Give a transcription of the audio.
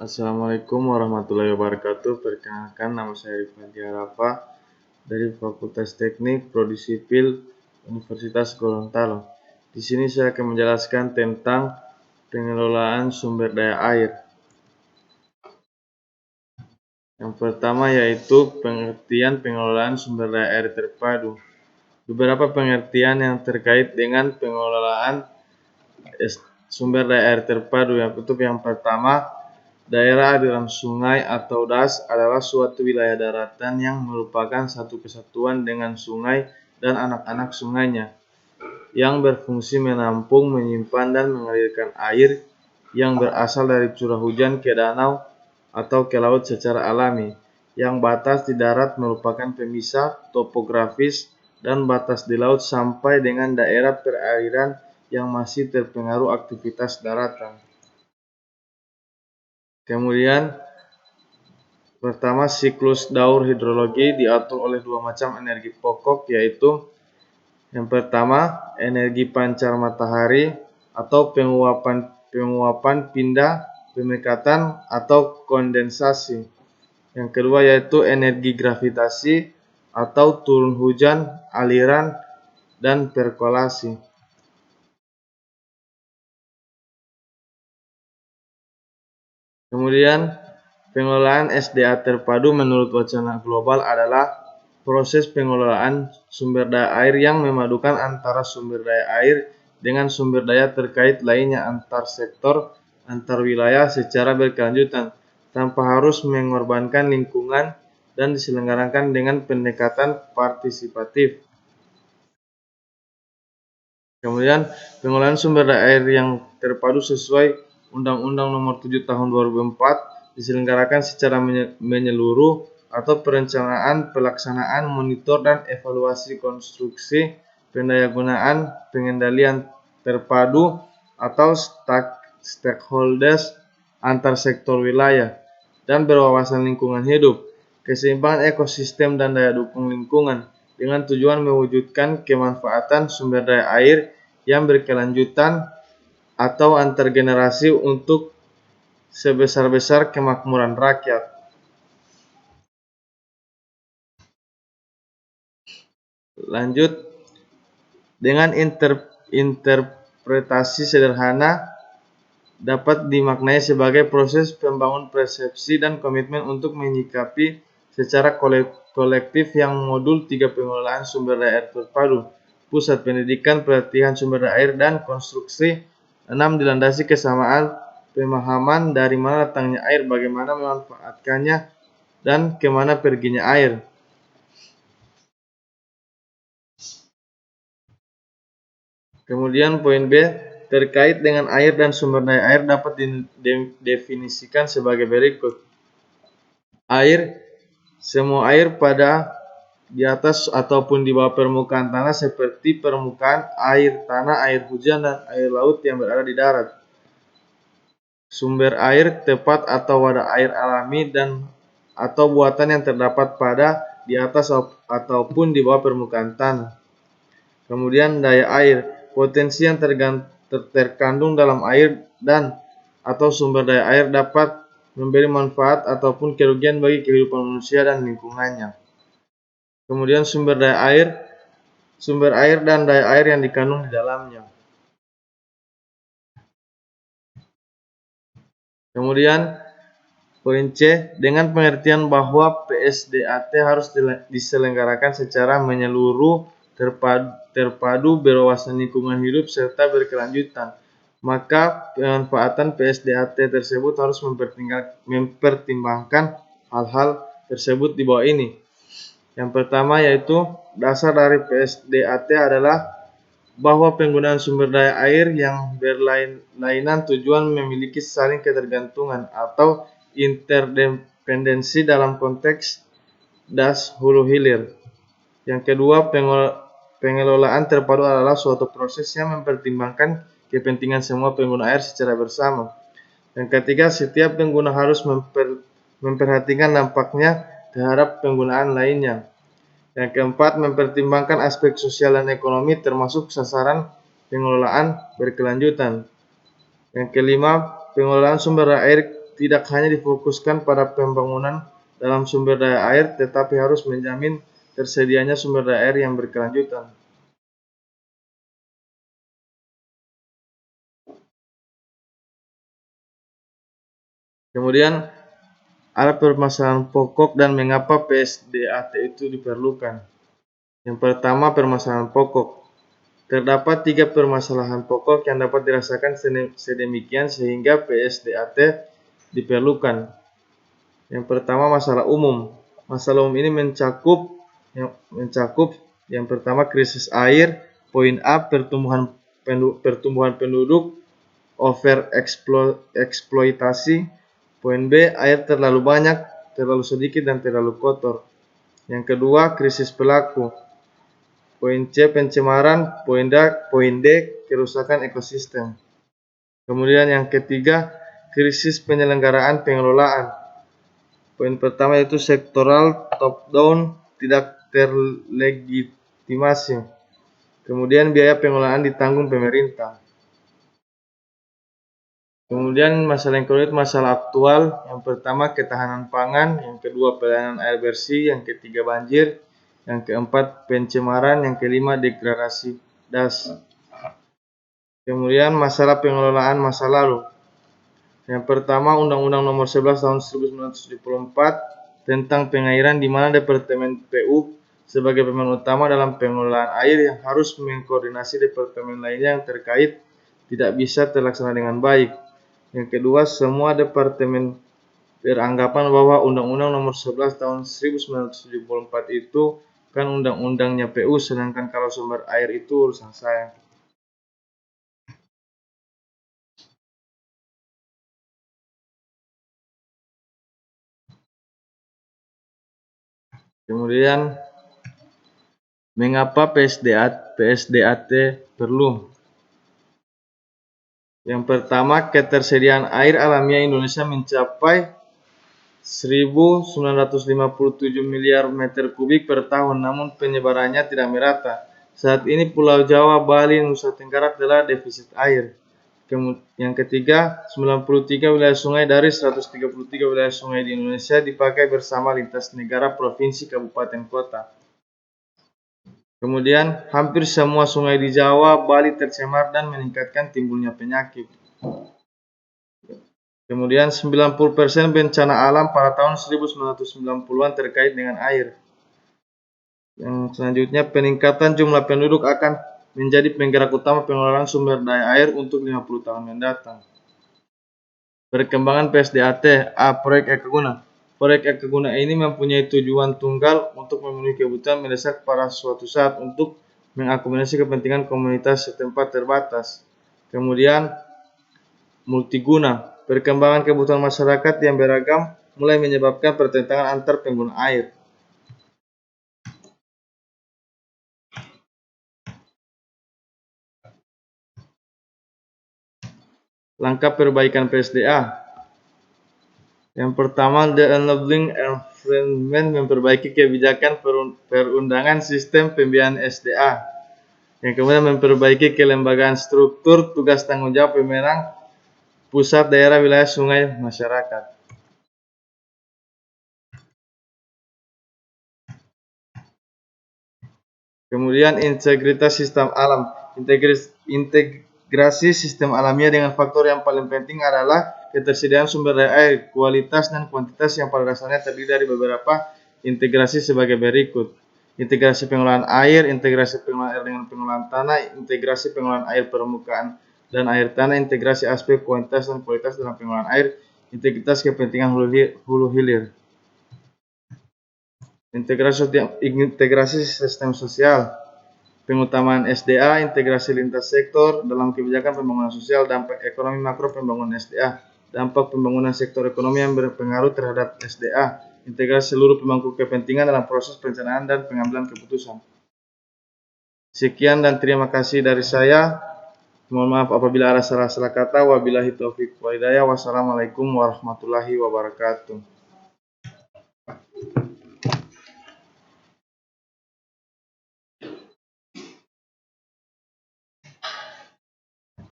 Assalamualaikum warahmatullahi wabarakatuh. Perkenalkan, nama saya Rifan Rafa dari Fakultas Teknik Prodi Sipil Universitas Gorontalo. Di sini saya akan menjelaskan tentang pengelolaan sumber daya air. Yang pertama yaitu pengertian pengelolaan sumber daya air terpadu. Beberapa pengertian yang terkait dengan pengelolaan sumber daya air terpadu. Yang pertama, daerah aliran sungai atau DAS adalah suatu wilayah daratan yang merupakan satu kesatuan dengan sungai dan anak-anak sungainya, yang berfungsi menampung, menyimpan, dan mengalirkan air yang berasal dari curah hujan ke danau atau ke laut secara alami. Yang batas di darat merupakan pemisah topografis dan batas di laut sampai dengan daerah perairan yang masih terpengaruh aktivitas daratan. Kemudian, pertama, siklus daur hidrologi diatur oleh dua macam energi pokok, yaitu yang pertama, energi pancar matahari atau penguapan pindah, pemekatan atau kondensasi. Yang kedua yaitu energi gravitasi atau turun hujan, aliran, dan perkolasi. Kemudian, pengelolaan SDA terpadu menurut wacana global adalah proses pengelolaan sumber daya air yang memadukan antara sumber daya air dengan sumber daya terkait lainnya antar sektor, antar wilayah secara berkelanjutan, tanpa harus mengorbankan lingkungan dan diselenggarakan dengan pendekatan partisipatif. Kemudian, pengelolaan sumber daya air yang terpadu sesuai Undang-Undang Nomor 7 Tahun 2004 diselenggarakan secara menyeluruh atau perencanaan, pelaksanaan, monitor, dan evaluasi konstruksi, pendayagunaan, pengendalian terpadu atau stakeholders antar sektor wilayah, dan berwawasan lingkungan hidup, keseimbangan ekosistem, dan daya dukung lingkungan, dengan tujuan mewujudkan kemanfaatan sumber daya air yang berkelanjutan atau antar generasi untuk sebesar-besar kemakmuran rakyat. Lanjut, dengan interpretasi sederhana dapat dimaknai sebagai proses pembangun persepsi dan komitmen untuk menyikapi secara kolektif yang modul 3 pengelolaan sumber daya air terpadu, pusat pendidikan, pelatihan sumber daya air, dan konstruksi. 6. Dilandasi kesamaan pemahaman dari mana datangnya air, bagaimana memanfaatkannya, dan kemana perginya air. Kemudian poin B, terkait dengan air dan sumber daya air dapat didefinisikan sebagai berikut. Air, semua air pada di atas ataupun di bawah permukaan tanah seperti permukaan air tanah, air hujan, dan air laut yang berada di darat. Sumber air, tempat atau wadah air alami dan atau buatan yang terdapat pada di atas ataupun di bawah permukaan tanah. Kemudian daya air, potensi yang terkandung dalam air dan atau sumber daya air dapat memberi manfaat ataupun kerugian bagi kehidupan manusia dan lingkungannya. Kemudian sumber air dan daya air yang dikandung di dalamnya. Kemudian poin C, dengan pengertian bahwa PSDAT harus diselenggarakan secara menyeluruh, terpadu, berwawasan lingkungan hidup, serta berkelanjutan, maka pemanfaatan PSDAT tersebut harus mempertimbangkan hal-hal tersebut di bawah ini. Yang pertama yaitu dasar dari PSDAT adalah bahwa penggunaan sumber daya air yang berlainan tujuan memiliki saling ketergantungan atau interdependensi dalam konteks DAS hulu hilir. Yang kedua, pengelolaan terpadu adalah suatu proses yang mempertimbangkan kepentingan semua pengguna air secara bersama. Yang ketiga, setiap pengguna harus memperhatikan dampaknya terhadap penggunaan lainnya. Yang keempat, mempertimbangkan aspek sosial dan ekonomi termasuk sasaran pengelolaan berkelanjutan. Yang kelima, pengelolaan sumber air tidak hanya difokuskan pada pembangunan dalam sumber daya air, tetapi harus menjamin tersedianya sumber daya air yang berkelanjutan. Kemudian, ada permasalahan pokok dan mengapa PSDAT itu diperlukan. Yang pertama, permasalahan pokok. Terdapat 3 permasalahan pokok yang dapat dirasakan sedemikian sehingga PSDAT diperlukan. Yang pertama, masalah umum. Masalah umum ini mencakup yang pertama krisis air, poin A pertumbuhan penduduk, overeksploitasi, poin B air terlalu banyak, terlalu sedikit dan terlalu kotor. Yang kedua, krisis pelaku. Poin C pencemaran, poin D kerusakan ekosistem. Kemudian yang ketiga, krisis penyelenggaraan pengelolaan. Poin pertama yaitu sektoral top down tidak terlegitimasi. Kemudian biaya pengelolaan ditanggung pemerintah. Kemudian masalah yang kedua itu masalah aktual. Yang pertama ketahanan pangan, yang kedua pelayanan air bersih, yang ketiga banjir, yang keempat pencemaran, yang kelima degradasi das. Kemudian masalah pengelolaan masa lalu. Yang pertama Undang-Undang Nomor 11 Tahun 1974 tentang pengairan, di mana Departemen PU sebagai pemain utama dalam pengelolaan air yang harus mengkoordinasi departemen lainnya yang terkait tidak bisa terlaksana dengan baik. Yang kedua, semua departemen beranggapan bahwa Undang-Undang Nomor 11 Tahun 1974 itu kan undang-undangnya PU, sedangkan kalau sumber air itu urusan saya. Kemudian, mengapa PSDAT perlu? Yang pertama, ketersediaan air alamiah Indonesia mencapai 1.957 miliar meter kubik per tahun, namun penyebarannya tidak merata. Saat ini Pulau Jawa, Bali, Nusa Tenggara telah defisit air. Yang ketiga, 93 wilayah sungai dari 133 wilayah sungai di Indonesia dipakai bersama lintas negara, provinsi, kabupaten, kota. Kemudian, hampir semua sungai di Jawa, Bali tercemar dan meningkatkan timbulnya penyakit. Kemudian, 90% bencana alam pada tahun 1990-an terkait dengan air. Yang selanjutnya, peningkatan jumlah penduduk akan menjadi penggerak utama pengelolaan sumber daya air untuk 50 tahun mendatang. Perkembangan PSDAT. A. Proyek Ekaguna. Proyek Ekaguna ini mempunyai tujuan tunggal untuk memenuhi kebutuhan mendesak pada suatu saat untuk mengakomodasi kepentingan komunitas setempat terbatas. Kemudian, multiguna. Perkembangan kebutuhan masyarakat yang beragam mulai menyebabkan pertentangan antar pengguna air. Langkah perbaikan PSDA. Yang pertama, The Enabling Environment, memperbaiki kebijakan perundangan sistem pembiayaan SDA. Yang kemudian memperbaiki kelembagaan struktur tugas tanggung jawab pemenang pusat, daerah, wilayah, sungai, masyarakat. Kemudian integritas sistem alam. Integrasi sistem alamiah dengan faktor yang paling penting adalah ketersediaan sumber daya air, kualitas dan kuantitas yang pada dasarnya terdiri dari beberapa integrasi sebagai berikut. Integrasi pengelolaan air, integrasi pengelolaan air dengan pengelolaan tanah, integrasi pengelolaan air permukaan dan air tanah, integrasi aspek kuantitas dan kualitas dalam pengelolaan air, integritas kepentingan hulu hilir. Integrasi sistem sosial. Pengutamaan SDA, integrasi lintas sektor dalam kebijakan pembangunan sosial, dampak ekonomi makro pembangunan SDA, dampak pembangunan sektor ekonomi yang berpengaruh terhadap SDA, integrasi seluruh pemangku kepentingan dalam proses perencanaan dan pengambilan keputusan. Sekian dan terima kasih dari saya. Mohon maaf apabila ada salah-salah kata. Wabillahi taufiq wal hidayah. Wassalamualaikum warahmatullahi wabarakatuh.